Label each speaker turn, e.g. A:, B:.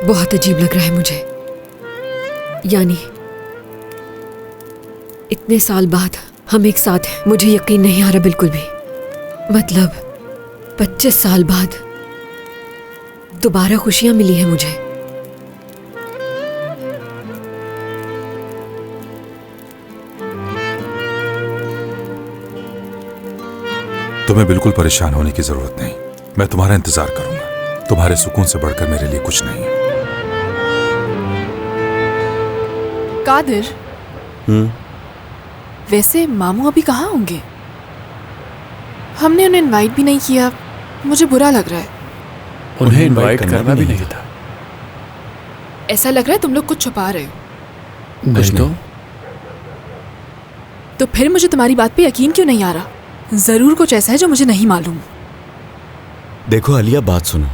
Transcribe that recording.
A: बहुत अजीब लग रहा है मुझे। यानी इतने साल बाद हम एक साथ हैं। मुझे यकीन नहीं आ रहा बिल्कुल भी। मतलब 25 साल बाद दोबारा खुशियां मिली है मुझे।
B: तुम्हें बिल्कुल परेशान होने की जरूरत नहीं। मैं तुम्हारा इंतजार करूंगा। तुम्हारे सुकून से बढ़कर मेरे लिए कुछ नहीं है।
C: कादिर, वैसे मामू अभी कहाँ होंगे? हमने उन्हें इनवाइट भी नहीं किया। मुझे बुरा लग रहा है।
D: उन्हें इनवाइट करना भी नहीं था।
C: ऐसा लग रहा है तुम लोग कुछ छुपा रहे हो।
D: नहीं
C: तो फिर मुझे तुम्हारी बात पे यकीन क्यों नहीं आ रहा? जरूर कुछ ऐसा है जो मुझे नहीं मालूम।
E: देखो आलिया, बात सुनो।